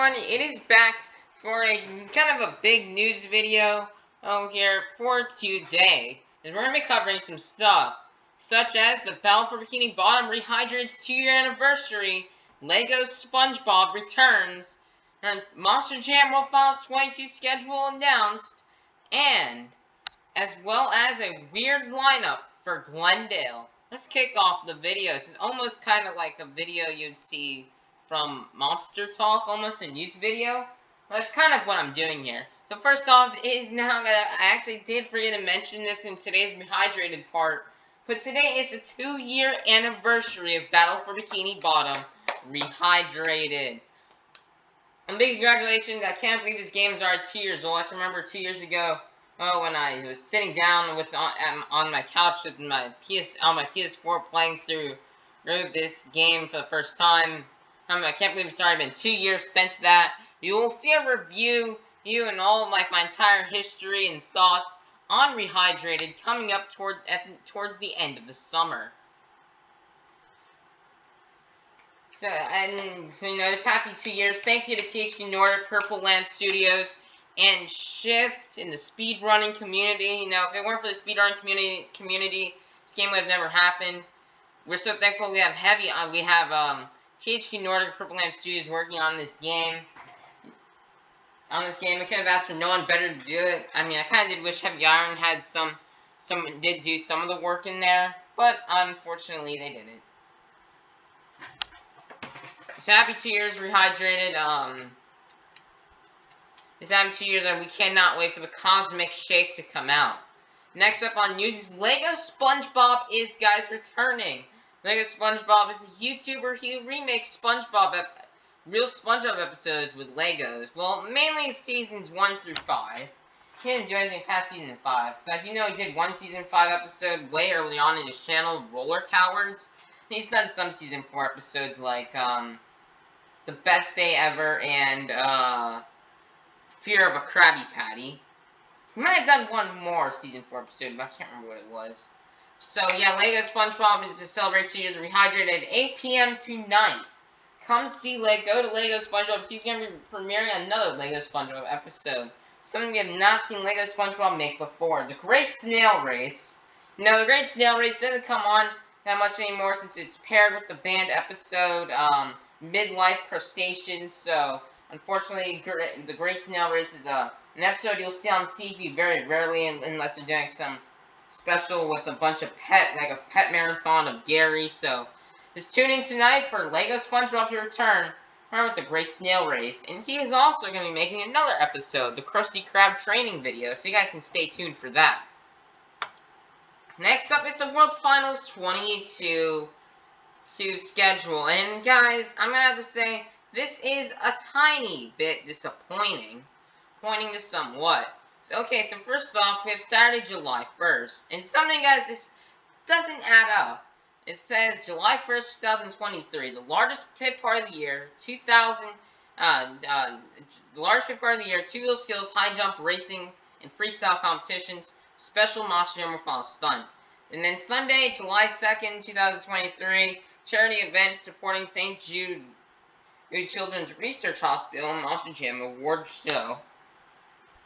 everyone, it is back for a kind of a big news video here for today. And we're going to be covering some stuff, such as the Battle for Bikini Bottom Rehydrated's 2-year anniversary, LEGO SpongeBob Returns, and Monster Jam World Finals 22 schedule announced, and as well as a weird lineup for Glendale. Let's kick off the video. It's almost kind of like a video you'd see from Monster Talk, almost a news video. But it's kind of what I'm doing here. So first off is now that I actually did forget to mention this in today's Rehydrated part, but today is the 2-year anniversary of Battle for Bikini Bottom Rehydrated. And big congratulations, I can't believe this game is already 2 years old. I can remember 2 years ago, when I was sitting down on my couch with my PS4 playing through this game for the first time. I can't believe it's already been 2 years since that. You will see a review, and all of my entire history and thoughts on Rehydrated coming up towards the end of the summer. So you know, just happy 2 years. Thank you to THQ Nordic, Purple Lamp Studios, and Shift in the speedrunning community. You know, if it weren't for the speedrunning community, this game would have never happened. We're so thankful we have THQ Nordic, Purple Lamp Studios working on this game. We could have asked for no one better to do it. I mean, I kind of did wish Heavy Iron had did do some of the work in there, but unfortunately they didn't. So happy 2 years, Rehydrated. It's happy 2 years, and we cannot wait for the Cosmic Shake to come out. Next up on news is LEGO SpongeBob is, guys, returning. LEGO SpongeBob is a YouTuber. He remakes real SpongeBob episodes with Legos. Well, mainly seasons 1 through 5. He didn't do anything past season 5, because I do know he did one season 5 episode way early on in his channel, Roller Cowards. He's done some season 4 episodes like The Best Day Ever and Fear of a Krabby Patty. He might have done one more season 4 episode, but I can't remember what it was. So yeah, LEGO SpongeBob is to celebrate 2 years of Rehydrated at 8 p.m. tonight. Come see go to LEGO SpongeBob. He's going to be premiering another LEGO SpongeBob episode. Something we have not seen LEGO SpongeBob make before. The Great Snail Race. You know, the Great Snail Race doesn't come on that much anymore since it's paired with the band episode, Midlife Crustaceans. So, unfortunately, the Great Snail Race is an episode you'll see on TV very rarely unless you're doing some special with a bunch of like a pet marathon of Gary. So, just tune in tonight for LEGO SpongeBob to return with the Great Snail Race. And he is also going to be making another episode, the Krusty Krab training video, so you guys can stay tuned for that. Next up is the World Finals 22 schedule. And guys, I'm going to have to say, this is a tiny bit disappointing. Pointing to somewhat. So, okay, so first off, we have Saturday, July 1st. And something, guys, this doesn't add up. It says July 1st, 2023, the largest pit part of the year, the largest pit part of the year, 2-wheel skills, high jump, racing, and freestyle competitions, special Monster Jam Final Stunt. And then Sunday, July 2nd, 2023, charity event supporting St. Jude Children's Research Hospital Monster Jam Award Show.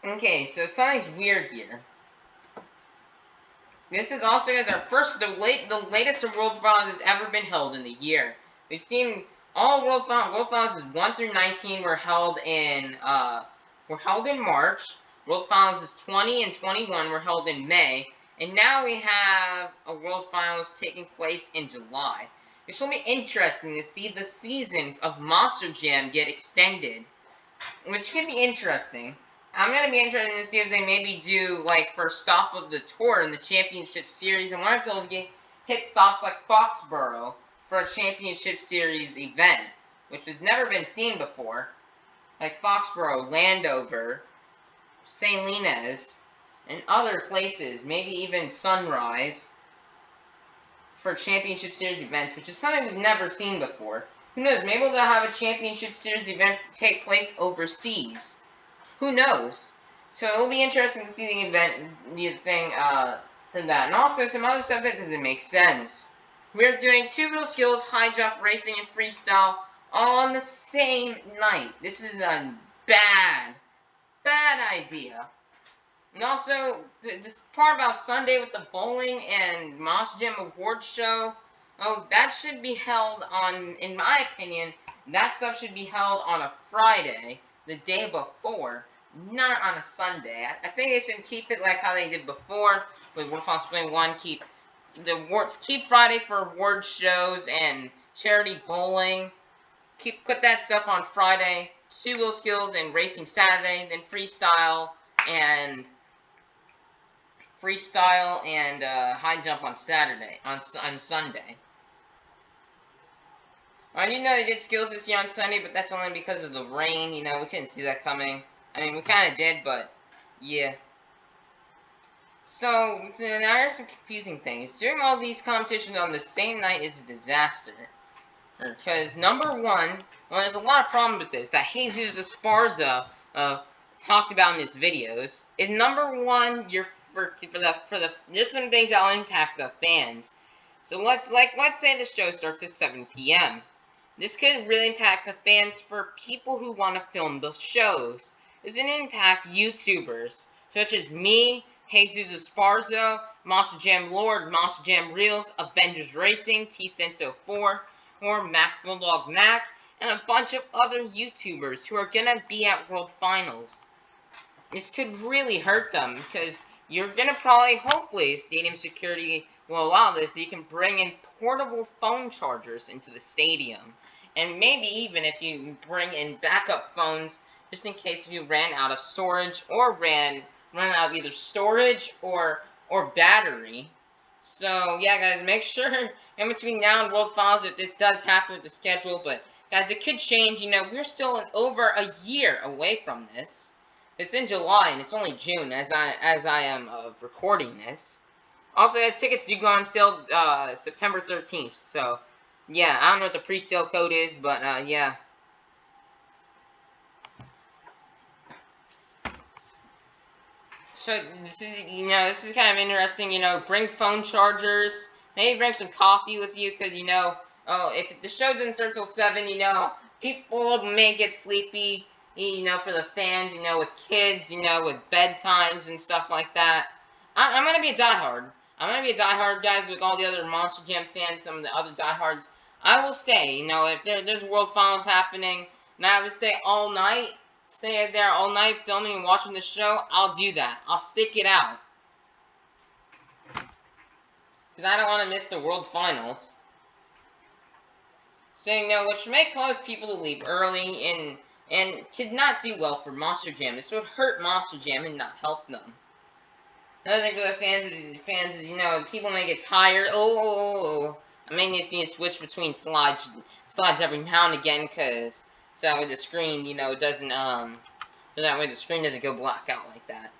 Okay, so something's weird here. This is also, guys, the latest World Finals has ever been held in the year. We've seen all World Finals 1 through 19 were held in March. World Finals 20 and 21 were held in May, and now we have a World Finals taking place in July. It will be interesting to see the season of Monster Jam get extended, which could be interesting. I'm going to be interested to see if they maybe do, like, for a stop of the tour in the Championship Series, and one of those hit stops like Foxborough for a Championship Series event, which has never been seen before. Like Foxborough, Landover, St. Linez, and other places, maybe even Sunrise, for Championship Series events, which is something we've never seen before. Who knows, maybe they'll have a Championship Series event take place overseas. Who knows? So it'll be interesting to see the thing for that. And also some other stuff that doesn't make sense. We're doing 2-wheel skills, high jump, racing, and freestyle all on the same night. This is a bad idea. And also, this part about Sunday with the bowling and Monster Jam Awards show, oh, that should be held on, in my opinion, that stuff should be held on a Friday, the day before, not on a Sunday. I think they should keep it like how they did before, with Wolf on Spring 1, keep Friday for award shows and charity bowling. Put that stuff on Friday, two-wheel skills and racing Saturday, then freestyle and high jump on Saturday, on Sunday. I didn't know they did skills this year on Sunday, but that's only because of the rain, you know, we couldn't see that coming. I mean, we kind of did, but, yeah. So now there's some confusing things. Doing all these competitions on the same night is a disaster. Because, number one, well, there's a lot of problems with this, that Jesus Esparza, talked about in his videos, is number one, there's some things that will impact the fans. So let's say the show starts at 7 p.m. This could really impact the fans for people who want to film the shows. This can impact YouTubers, such as me, Jesus Esparza, Monster Jam Lord, Monster Jam Reels, Avengers Racing, T-Sense04, or Mac Bulldog Mac, and a bunch of other YouTubers who are gonna be at World Finals. This could really hurt them, because you're gonna hopefully, stadium security will allow this, so you can bring in portable phone chargers into the stadium. And maybe even if you bring in backup phones, just in case if you ran out of storage, or run out of either storage or battery. So, yeah, guys, make sure in between now and World Finals if this does happen with the schedule, but, guys, it could change, you know, we're still over a year away from this. It's in July, and it's only June, as I am recording this. Also, as tickets do go on sale, September 13th, so, yeah, I don't know what the pre-sale code is, but, yeah. So, this is kind of interesting, you know, bring phone chargers, maybe bring some coffee with you, because, you know, if the show doesn't start till 7, you know, people may get sleepy, you know, for the fans, you know, with kids, you know, with bedtimes and stuff like that. I'm going to be a diehard. I'm going to be a diehard, guys, with all the other Monster Jam fans, some of the other diehards. I will stay, you know, if there's World Finals happening, and I have to stay all night, stay there all night filming and watching the show, I'll do that. I'll stick it out. Because I don't want to miss the World Finals. So, you know, which may cause people to leave early and could not do well for Monster Jam. This would hurt Monster Jam and not help them. Another thing for the fans is, you know, people may get tired. I may just need to switch between slides every now and again, because so that way the screen, you know, doesn't, so that way the screen doesn't go black out like that.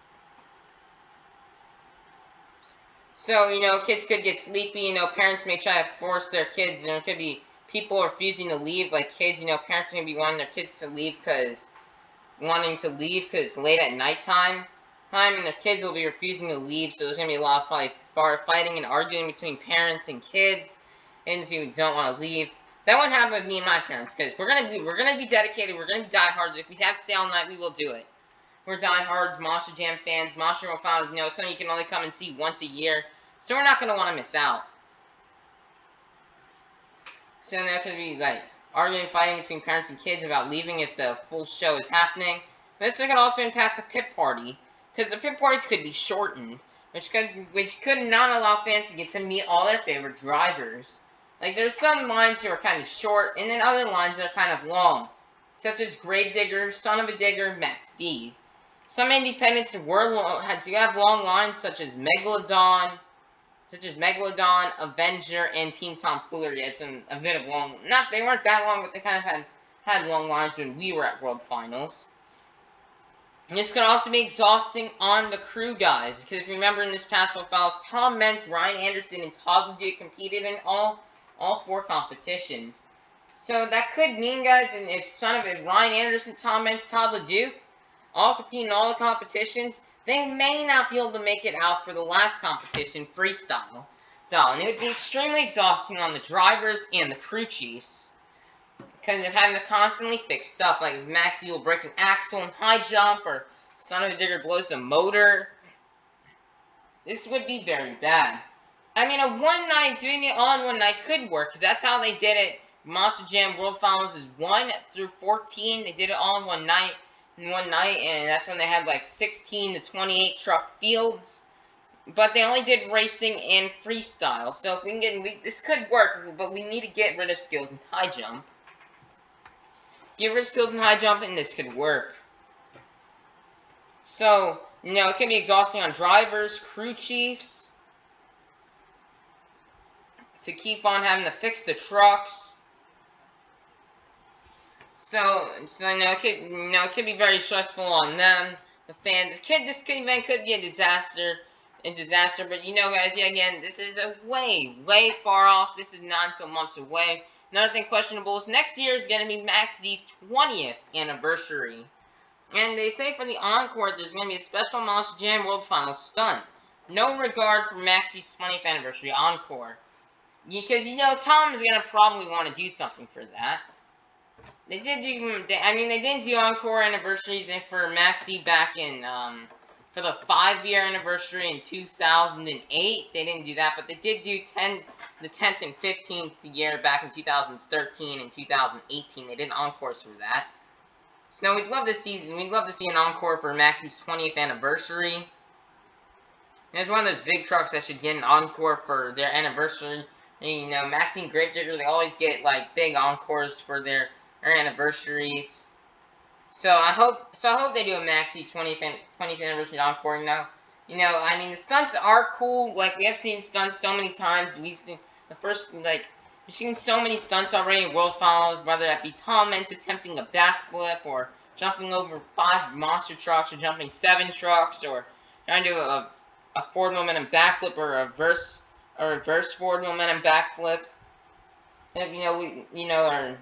So, you know, kids could get sleepy, you know, parents may try to force their kids, you know, it could be people refusing to leave, like kids, you know, parents may be wanting their kids to leave because it's late at nighttime, and their kids will be refusing to leave, so there's going to be a lot of fighting and arguing between parents and kids, and who don't want to leave. That won't happen with me and my parents, because we're gonna be dedicated, we're gonna be diehards. If we have to stay all night, we will do it. We're diehards, Monster Jam fans, Monster Jam fans, you know, it's something you can only come and see once a year, so we're not gonna want to miss out. So there could be, like, arguing, fighting between parents and kids about leaving if the full show is happening. But this could also impact the pit party, because the pit party could be shortened, which could not allow fans to get to meet all their favorite drivers. Like, there's some lines that are kind of short, and then other lines that are kind of long, such as Gravedigger, Son of a Digger, Max D. Some independents do have long lines, such as Megalodon, Avenger, and Team Tomfoolery. It's a bit of long. They weren't that long, but they kind of had long lines when we were at World Finals. And this could also be exhausting on the crew, guys, because if you remember in this past World Finals, Tom Mentz, Ryan Anderson, and Todd LeDuc competed in all 4 competitions. So that could mean, guys, and if Ryan Anderson, Tom Mentz, Todd LeDuc all compete in all the competitions, they may not be able to make it out for the last competition, freestyle. And it would be extremely exhausting on the drivers and the crew chiefs. Because of having to constantly fix stuff, like if Maxie will break an axle in high jump, or Son of a Digger blows a motor. This would be very bad. I mean, a one night, doing it all in one night could work, because that's how they did it. Monster Jam World Finals is 1 through 14. They did it all in one night, and that's when they had like 16 to 28 truck fields. But they only did racing and freestyle, so if we can get, this could work, but we need to get rid of skills in high jump. Get rid of skills in high jump, and this could work. So, it can be exhausting on drivers, crew chiefs, to keep on having to fix the trucks. So it could be very stressful on them, the fans. This event could be a disaster, but guys, yeah, again, this is a way far off. This is not until months away. Another thing questionable is next year is going to be Max D's 20th anniversary. And they say for the encore, there's going to be a special Monster Jam World Finals stunt. No regard for Maxie's 20th anniversary encore. Because, Tom is going to probably want to do something for that. They didn't do encore anniversaries for Maxie back in, for the 5-year anniversary in 2008. They didn't do that, but they did do the 10th and 15th year back in 2013 and 2018. They did encores for that. So we'd love to see an encore for Maxie's 20th anniversary. And it's one of those big trucks that should get an encore for their anniversary. And, Maxie and Gravedigger, they always get like big encores for their anniversaries. So I hope they do a Maxie 20th anniversary encore. I mean, the stunts are cool. Like, we have seen stunts so many times. We've seen we've seen so many stunts already in World Finals, whether that be Tom Meents attempting a backflip, or jumping over 5 monster trucks, or jumping 7 trucks, or trying to do a forward momentum backflip, or a reverse forward momentum backflip. Or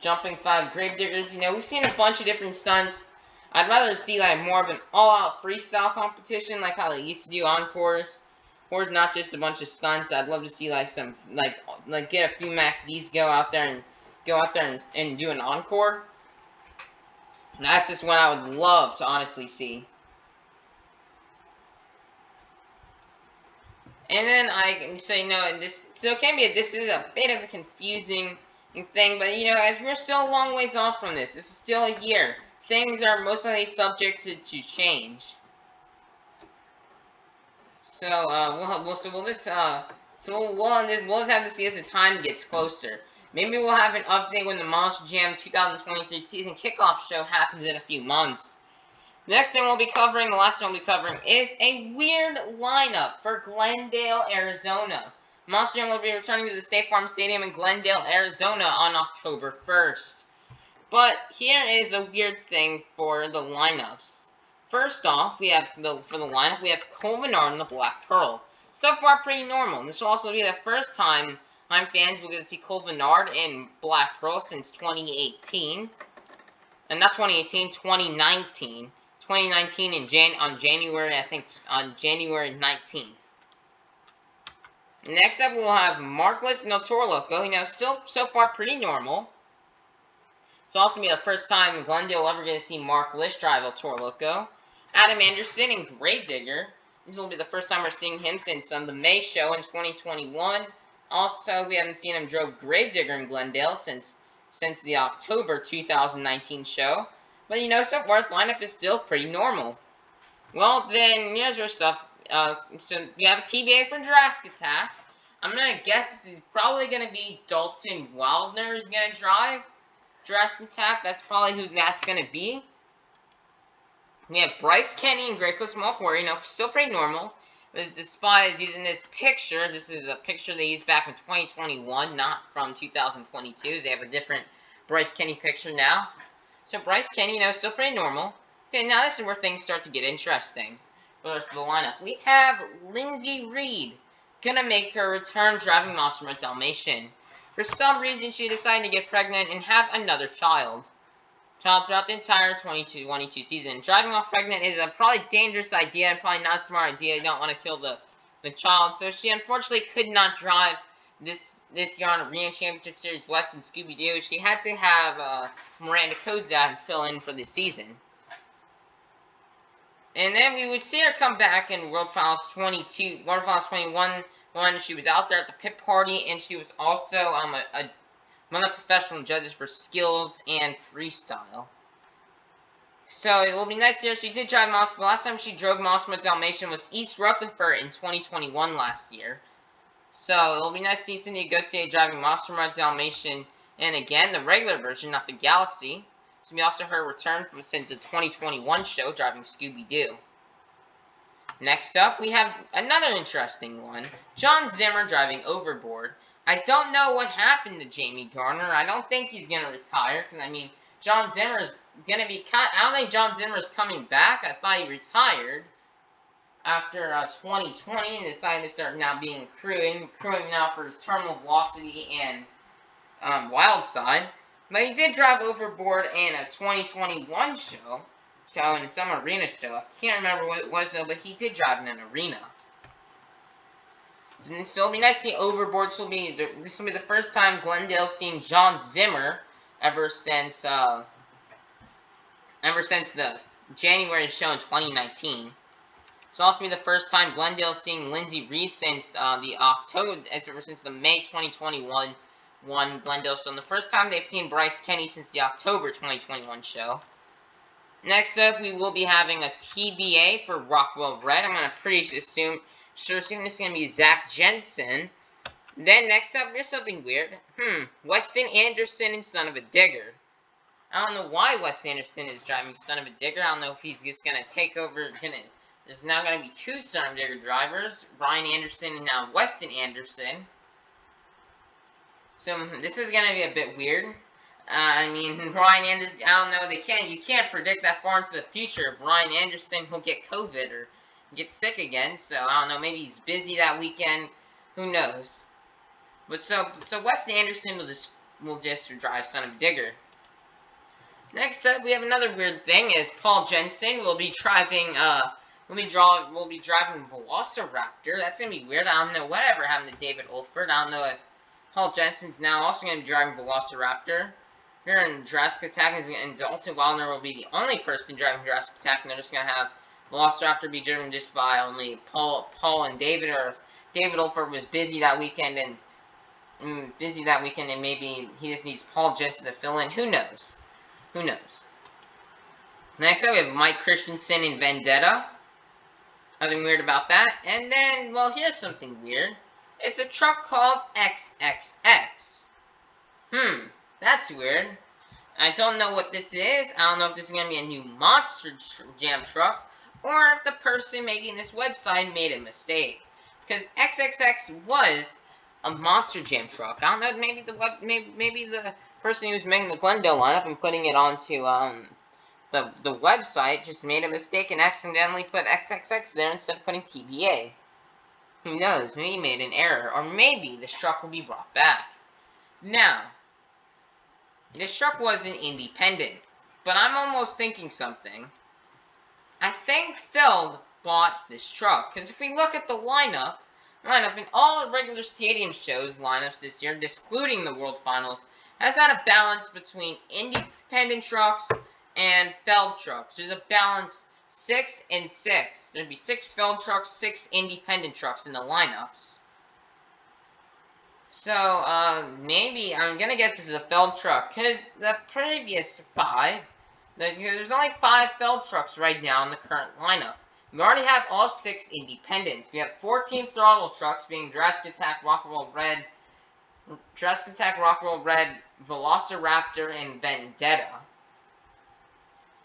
jumping 5 Gravediggers. We've seen a bunch of different stunts. I'd rather see like more of an all-out freestyle competition, like how they used to do encores. Or it's not just a bunch of stunts. I'd love to see like some get a few Max D's go out there and do an encore. And that's just what I would love to honestly see. And then I can say this is a bit of a confusing thing, but as we're still a long ways off from this. This is still a year. Things are mostly subject to change. So we'll just have to see as the time gets closer. Maybe we'll have an update when the Monster Jam 2023 season kickoff show happens in a few months. The last thing we'll be covering is a weird lineup for Glendale, Arizona. Monster Jam will be returning to the State Farm Stadium in Glendale, Arizona on October 1st. But here is a weird thing for the lineups. First off, for the lineup, we have Cole Menard and the Black Pearl. So far, pretty normal. And this will also be the first time fans will get to see Cole Menard in Black Pearl since 2018. And not 2018, 2019. 2019 on January 19th. Next up, we'll have Markless and El Toro Loco. Still so far pretty normal. It's also be the first time Glendale will ever get to see Markless drive El Toro Loco. Adam Anderson and Gravedigger. This will be the first time we're seeing him since the May show in 2021. Also, we haven't seen him drove Gravedigger in Glendale since the October 2019 show. But so far his lineup is still pretty normal. Well, then here's our stuff. So we have a TBA for Jurassic Attack. I'm gonna guess this is probably gonna be Dalton Wildner who's gonna drive Jurassic Attack. That's probably who that's gonna be. We have Bryce Kenny and Greco Small Quarry. Still pretty normal. But despite using this picture, this is a picture they used back in 2021, not from 2022. They have a different Bryce Kenny picture now. So Bryce Kenny, still pretty normal. Okay, now this is where things start to get interesting. For the rest of the lineup, we have Lindsay Reed gonna make her return driving Monster Mutt Dalmatian. For some reason, she decided to get pregnant and have another child throughout the entire 2022 season. Driving while pregnant is a probably dangerous idea and probably not a smart idea. You don't want to kill the child. So she unfortunately could not drive this this year on Arena Championship Series West and Scooby-Doo, she had to have Miranda Kozad fill in for the season. And then we would see her come back in World Finals 22, World Finals 21, when she was out there at the pit party, and she was also one of the professional judges for skills and freestyle. So it will be nice to hear she did drive Mossma. The last time she drove Mossma Dalmatian was East Rutherford in 2021 last year. So it will be nice to see Cindy Gauthier driving Mossma Dalmatian, and again, the regular version, not the Galaxy. So we also her return since the 2021 show, driving Scooby-Doo. Next up, we have another interesting one. John Zimmer driving Overboard. I don't know what happened to Jamie Garner. I don't think he's going to retire, because, I mean, John Zimmer's going to be... I don't think John Zimmer's coming back. I thought he retired after 2020 and decided to start now being crewing now for Terminal Velocity and Wild Side. But he did drive Overboard in a 2021 show in some arena show. I can't remember what it was though, but he did drive in an arena. So it'll be nice to see Overboard. This will be the first time Glendale's seen John Zimmer ever since the January show in 2019. It's also be the first time Glendale's seeing Lindsay Reed since since the May 2021 Glendale show. And the first time they've seen Bryce Kenny since the October 2021 show. Next up, we will be having a TBA for Rockwell Red. I'm going to assume this is going to be Zach Jensen. Then next up, here's something weird. Weston Anderson and Son of a Digger. I don't know why Wes Anderson is driving Son of a Digger. I don't know if he's just going to take over. There's now going to be two Son of a Digger drivers. Brian Anderson and now Weston Anderson. So this is going to be a bit weird. I mean, Ryan Anderson, I don't know, you can't predict that far into the future if Ryan Anderson will get COVID or get sick again, so I don't know, maybe he's busy that weekend, who knows. But so Weston Anderson will just drive Son of a Digger. Next up, we have another weird thing, is Paul Jensen will be driving, Velociraptor. That's gonna be weird. I don't know whatever happened to David Olford. I don't know if Paul Jensen's now also gonna be driving Velociraptor. Here in Jurassic Attack, and Dalton Wildner will be the only person driving Jurassic Attack, and they're just going to have Velociraptor be driven just by only Paul and David, or if David Olford was busy that weekend, and maybe he just needs Paul Jensen to fill in. Who knows? Who knows? Next up, we have Mike Christensen in Vendetta. Nothing weird about that. And then, well, here's something weird. It's a truck called XXX. That's weird. I don't know what this is. I don't know if this is going to be a new Monster Jam truck, or if the person making this website made a mistake. Because XXX was a Monster Jam truck. I don't know, maybe the person who's making the Glendale lineup and putting it onto the website just made a mistake and accidentally put XXX there instead of putting TBA. Who knows? Maybe he made an error, or maybe this truck will be brought back. Now, this truck wasn't independent, but I'm almost thinking something. I think Feld bought this truck, because if we look at the lineup in all regular stadium shows lineups this year, excluding the World Finals, has had a balance between independent trucks and Feld trucks. There's a balance 6 and 6. There'd be 6 Feld trucks, 6 independent trucks in the lineups. So, maybe, I'm gonna guess this is a Feld truck, because the previous 5, because there's only 5 Feld trucks right now in the current lineup. We already have all 6 independents. We have 14 throttle trucks, being Jurassic Attack, Rockwell Red, Velociraptor, and Vendetta.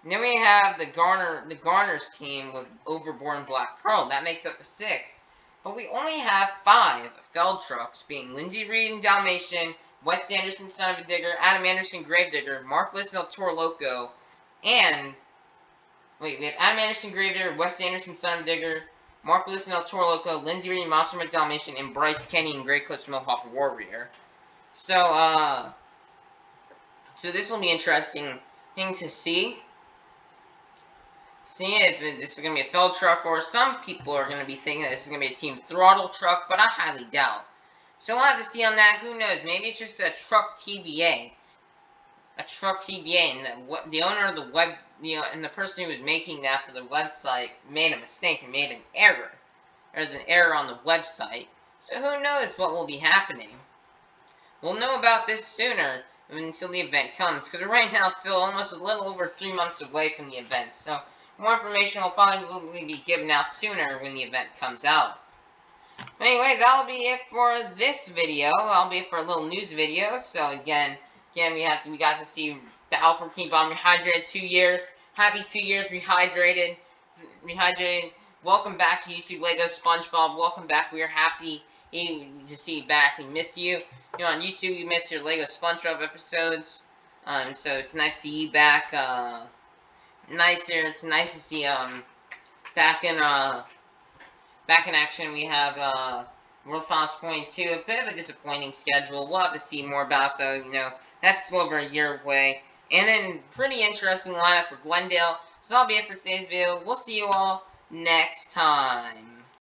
And then we have the Garner's team with Overboard and Black Pearl. That makes up the 6. But we only have 5 Feld trucks, being Lindsay Reed and Dalmatian, Wes Anderson, Son of a Digger, Adam Anderson, Gravedigger, Mark Listen, El Toro Loco, and... Wait, we have Adam Anderson, Gravedigger, Wes Anderson, Son of a Digger, Mark Listen, El Toro Loco, Lindsay Reed, Monster Dalmatian, and Bryce Kenny and Grey Clips Mohawk Warrior. So this will be interesting thing to see. See if this is going to be a Feld truck, or some people are going to be thinking that this is going to be a Team Throttle truck, but I highly doubt. So we'll have to see on that. Who knows? Maybe it's just a truck TBA. A truck TBA, and the owner of the web, and the person who was making that for the website made a mistake and made an error. There's an error on the website. So who knows what will be happening? We'll know about this sooner until the event comes, because right now still almost a little over 3 months away from the event. So more information will probably be given out sooner when the event comes out. Anyway, that'll be it for this video. That'll be it for a little news video. So again, we got to see the Alpha King Bomb rehydrated 2 years. Happy 2 years rehydrated. Welcome back to YouTube Lego SpongeBob. Welcome back. We are happy to see you back. We miss you. On YouTube, we miss your Lego SpongeBob episodes. So it's nice to see you back. It's nice to see back in action. We have World Finals Point 2, a bit of a disappointing schedule. We'll have to see more about those. That's still over a year away. And then pretty interesting lineup for Glendale. So that'll be it for today's video. We'll see you all next time.